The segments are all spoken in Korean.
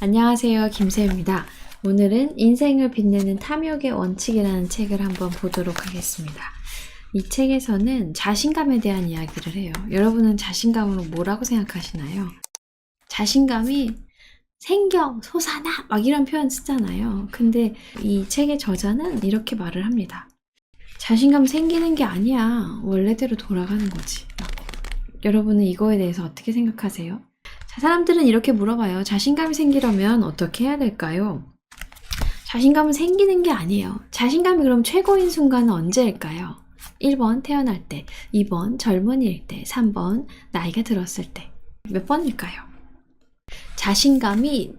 안녕하세요, 김세입니다. 오늘은 인생을 빛내는 탐욕의 원칙이라는 책을 한번 보도록 하겠습니다. 이 책에서는 자신감에 대한 이야기를 해요. 여러분은 자신감으로 뭐라고 생각하시나요? 자신감이 생겨, 솟아나 막 이런 표현 쓰잖아요. 근데 이 책의 저자는 이렇게 말을 합니다. 자신감 생기는 게 아니야. 원래대로 돌아가는 거지. 여러분은 이거에 대해서 어떻게 생각하세요? 자, 사람들은 이렇게 물어봐요. 자신감이 생기려면 어떻게 해야 될까요? 자신감은 생기는 게 아니에요. 자신감이 그럼 최고인 순간은 언제일까요? 1번 태어날 때, 2번 젊은이일 때, 3번 나이가 들었을 때. 몇 번일까요? 자신감이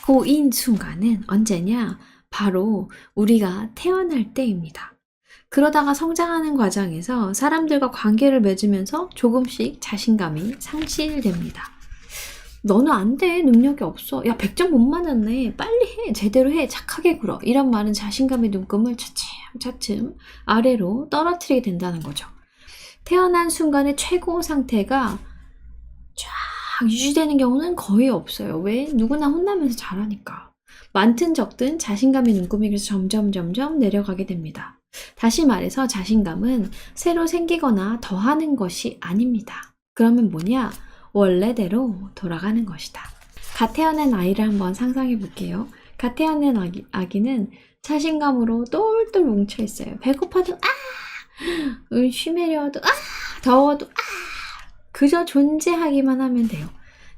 최고인 순간은 언제냐? 바로 우리가 태어날 때입니다. 그러다가 성장하는 과정에서 사람들과 관계를 맺으면서 조금씩 자신감이 상실됩니다. 너는 안 돼. 능력이 없어. 야, 100점 못 맞았네. 빨리 해. 제대로 해. 착하게 굴어. 이런 말은 자신감의 눈금을 차츰차츰 아래로 떨어뜨리게 된다는 거죠. 태어난 순간의 최고 상태가 쫙 유지되는 경우는 거의 없어요. 왜? 누구나 혼나면서 자라니까. 많든 적든 자신감의 눈금이 그래서 점점 내려가게 됩니다. 다시 말해서 자신감은 새로 생기거나 더하는 것이 아닙니다. 그러면 뭐냐? 원래대로 돌아가는 것이다. 갓 태어난 아이를 한번 상상해 볼게요. 갓 태어난 아기는 자신감으로 똘똘 뭉쳐 있어요. 배고파도 쉬매려도 더워도 그저 존재하기만 하면 돼요.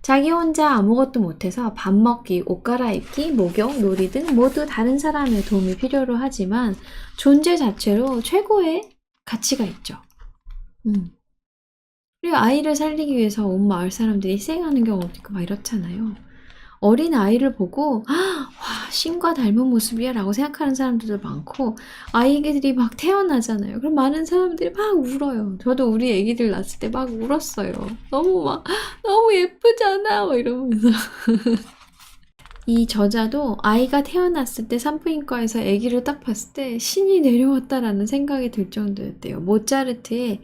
자기 혼자 아무것도 못해서 밥 먹기, 옷 갈아입기, 목욕, 놀이 등 모두 다른 사람의 도움이 필요로 하지만 존재 자체로 최고의 가치가 있죠. 그리고 아이를 살리기 위해서 온 마을 사람들이 희생하는 경우도 있고 막 이렇잖아요. 어린 아이를 보고 와, 신과 닮은 모습이야 라고 생각하는 사람들도 많고 아이들이 막 태어나잖아요. 그럼 많은 사람들이 막 울어요. 저도 우리 아기들 낳았을 때 막 울었어요. 너무 예쁘잖아 막 이러면서 이 저자도 아이가 태어났을 때 산부인과에서 아기를 딱 봤을 때 신이 내려왔다라는 생각이 들 정도였대요. 모차르트의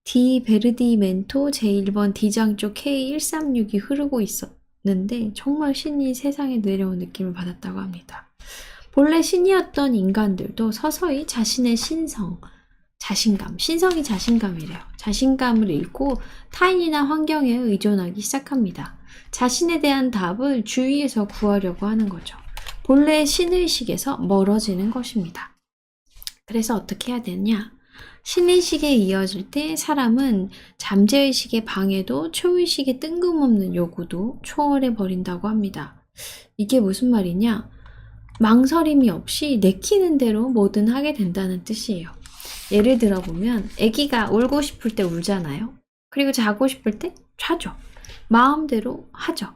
디베르디멘토 제1번 D장조 K136이 흐르고 있었는데 정말 신이 세상에 내려온 느낌을 받았다고 합니다. 본래 신이었던 인간들도 서서히 자신의 신성이 자신감이래요. 자신감을 잃고 타인이나 환경에 의존하기 시작합니다. 자신에 대한 답을 주위에서 구하려고 하는 거죠. 본래의 신의식에서 멀어지는 것입니다. 그래서 어떻게 해야 되냐? 신의식에 이어질 때 사람은 잠재의식의 방해도 초의식의 뜬금없는 요구도 초월해 버린다고 합니다. 이게 무슨 말이냐? 망설임이 없이 내키는 대로 뭐든 하게 된다는 뜻이에요. 예를 들어보면 아기가 울고 싶을 때 울잖아요. 그리고 자고 싶을 때 자죠. 마음대로 하죠.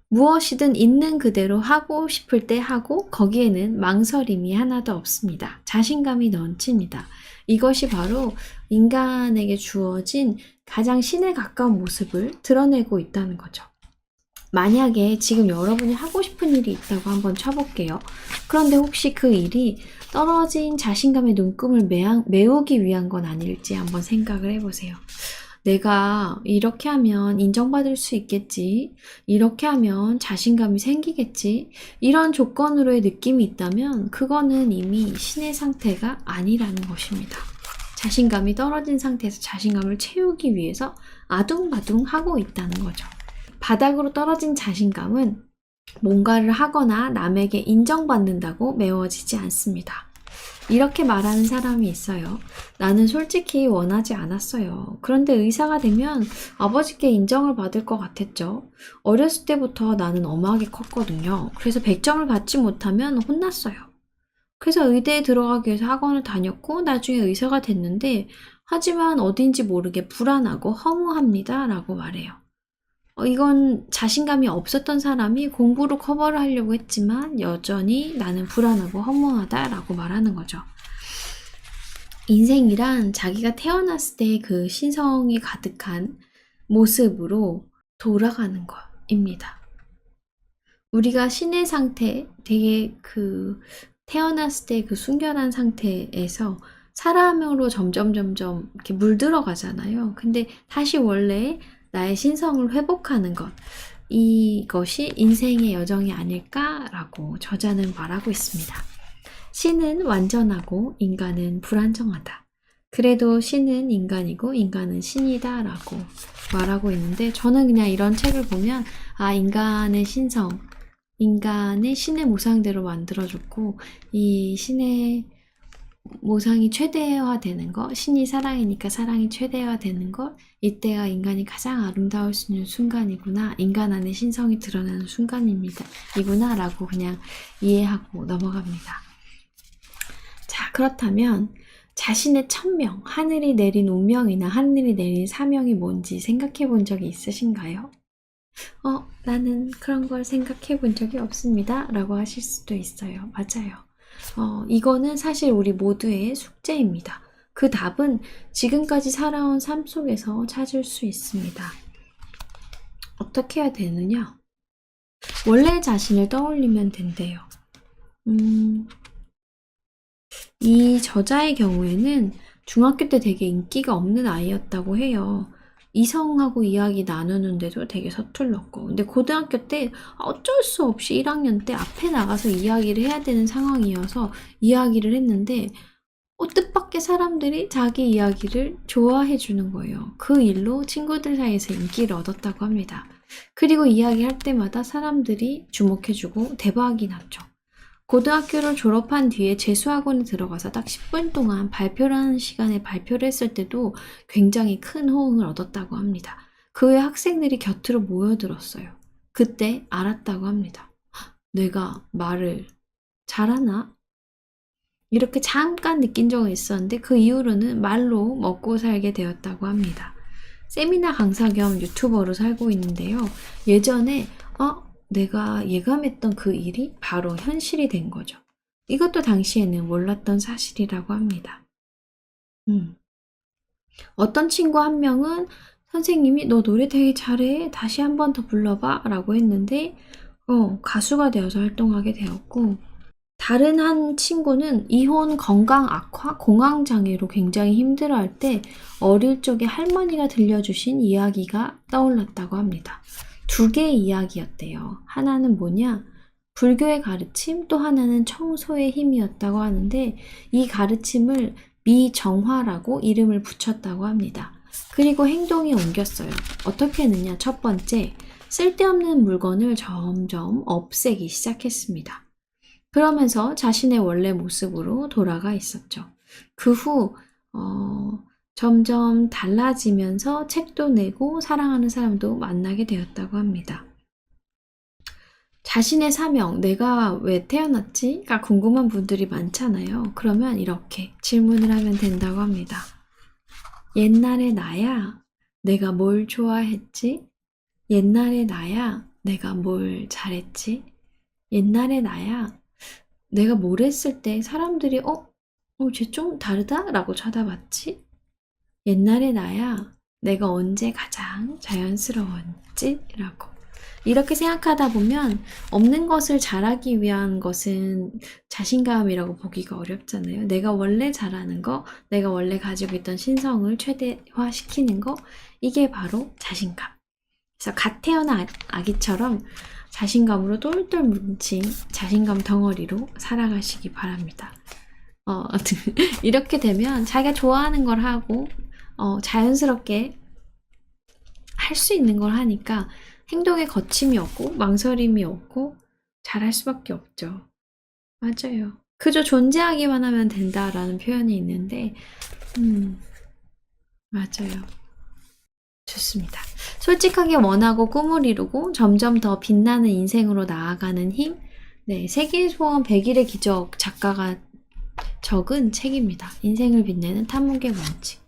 무엇이든 있는 그대로 하고 싶을 때 하고 거기에는 망설임이 하나도 없습니다. 자신감이 넘칩니다. 이것이 바로 인간에게 주어진 가장 신에 가까운 모습을 드러내고 있다는 거죠. 만약에 지금 여러분이 하고 싶은 일이 있다고 한번 쳐볼게요. 그런데 혹시 그 일이 떨어진 자신감의 눈금을 메우기 위한 건 아닐지 한번 생각을 해보세요. 내가 이렇게 하면 인정받을 수 있겠지. 이렇게 하면 자신감이 생기겠지. 이런 조건으로의 느낌이 있다면 그거는 이미 신의 상태가 아니라는 것입니다. 자신감이 떨어진 상태에서 자신감을 채우기 위해서 아둥바둥 하고 있다는 거죠. 바닥으로 떨어진 자신감은 뭔가를 하거나 남에게 인정받는다고 메워지지 않습니다. 이렇게 말하는 사람이 있어요. 나는 솔직히 원하지 않았어요. 그런데 의사가 되면 아버지께 인정을 받을 것 같았죠. 어렸을 때부터 나는 엄하게 컸거든요. 그래서 100점을 받지 못하면 혼났어요. 그래서 의대에 들어가기 위해서 학원을 다녔고 나중에 의사가 됐는데 하지만 어딘지 모르게 불안하고 허무합니다 라고 말해요. 이건 자신감이 없었던 사람이 공부로 커버를 하려고 했지만 여전히 나는 불안하고 허무하다라고 말하는 거죠. 인생이란 자기가 태어났을 때 그 신성이 가득한 모습으로 돌아가는 것입니다. 우리가 신의 상태, 되게 태어났을 때 그 순결한 상태에서 사람으로 점점 이렇게 물들어가잖아요. 근데 다시 원래 나의 신성을 회복하는 것. 이것이 인생의 여정이 아닐까라고 저자는 말하고 있습니다. 신은 완전하고 인간은 불안정하다. 그래도 신은 인간이고 인간은 신이다 라고 말하고 있는데, 저는 그냥 이런 책을 보면 인간의 신성, 인간의 신의 모상대로 만들어줬고, 이 신의 모상이 최대화되는 것, 신이 사랑이니까 사랑이 최대화되는 것, 이때가 인간이 가장 아름다울 수 있는 순간이구나, 인간 안에 신성이 드러나는 순간입니다, 이구나 라고 그냥 이해하고 넘어갑니다. 자, 그렇다면 자신의 천명, 하늘이 내린 운명이나 하늘이 내린 사명이 뭔지 생각해 본 적이 있으신가요? 나는 그런 걸 생각해 본 적이 없습니다 라고 하실 수도 있어요. 맞아요. 이거는 사실 우리 모두의 숙제입니다. 그 답은 지금까지 살아온 삶 속에서 찾을 수 있습니다. 어떻게 해야 되느냐? 원래 자신을 떠올리면 된대요. 이 저자의 경우에는 중학교 때 되게 인기가 없는 아이였다고 해요. 이성하고 이야기 나누는데도 되게 서툴렀고, 근데 고등학교 때 어쩔 수 없이 1학년 때 앞에 나가서 이야기를 해야 되는 상황이어서 이야기를 했는데, 뜻밖의 사람들이 자기 이야기를 좋아해 주는 거예요. 그 일로 친구들 사이에서 인기를 얻었다고 합니다. 그리고 이야기할 때마다 사람들이 주목해주고 대박이 났죠. 고등학교를 졸업한 뒤에 재수학원에 들어가서 딱 10분 동안 발표라는 시간에 발표를 했을 때도 굉장히 큰 호응을 얻었다고 합니다. 그 후에 학생들이 곁으로 모여들었어요. 그때 알았다고 합니다. 내가 말을 잘하나? 이렇게 잠깐 느낀 적은 있었는데, 그 이후로는 말로 먹고 살게 되었다고 합니다. 세미나 강사 겸 유튜버로 살고 있는데요. 예전에 내가 예감했던 그 일이 바로 현실이 된 거죠. 이것도 당시에는 몰랐던 사실이라고 합니다. 어떤 친구 한 명은 선생님이 너 노래 되게 잘해, 다시 한 번 더 불러봐 라고 했는데 가수가 되어서 활동하게 되었고, 다른 한 친구는 이혼, 건강 악화, 공황장애로 굉장히 힘들어할 때 어릴 적에 할머니가 들려주신 이야기가 떠올랐다고 합니다. 두 개의 이야기였대요. 하나는 뭐냐? 불교의 가르침, 또 하나는 청소의 힘이었다고 하는데, 이 가르침을 미정화라고 이름을 붙였다고 합니다. 그리고 행동이 옮겼어요. 어떻게 했느냐? 첫 번째, 쓸데없는 물건을 점점 없애기 시작했습니다. 그러면서 자신의 원래 모습으로 돌아가 있었죠. 그 후 점점 달라지면서 책도 내고 사랑하는 사람도 만나게 되었다고 합니다. 자신의 사명, 내가 왜 태어났지?가 궁금한 분들이 많잖아요. 그러면 이렇게 질문을 하면 된다고 합니다. 옛날의 나야, 내가 뭘 좋아했지? 옛날의 나야, 내가 뭘 잘했지? 옛날의 나야, 내가 뭘 했을 때 사람들이 쟤 좀 다르다? 라고 쳐다봤지? 옛날의 나야, 내가 언제 가장 자연스러웠지? 라고. 이렇게 생각하다 보면 없는 것을 잘하기 위한 것은 자신감이라고 보기가 어렵잖아요. 내가 원래 잘하는 거, 내가 원래 가지고 있던 신성을 최대화시키는 거, 이게 바로 자신감. 그래서 갓 태어난 아기처럼 자신감으로 똘똘 뭉친 자신감 덩어리로 살아가시기 바랍니다. 이렇게 되면 자기가 좋아하는 걸 하고 자연스럽게 할 수 있는 걸 하니까 행동에 거침이 없고 망설임이 없고 잘할 수밖에 없죠. 맞아요. 그저 존재하기만 하면 된다라는 표현이 있는데 맞아요. 좋습니다. 솔직하게 원하고 꿈을 이루고 점점 더 빛나는 인생으로 나아가는 힘. 네, 세계의 소원 100일의 기적 작가가 적은 책입니다. 인생을 빛내는 탐욕의 원칙.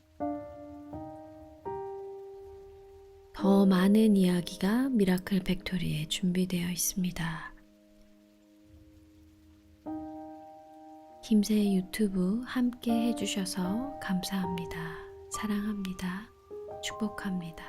더 많은 이야기가 미라클 팩토리에 준비되어 있습니다. 김새의 유튜브 함께 해주셔서 감사합니다. 사랑합니다. 축복합니다.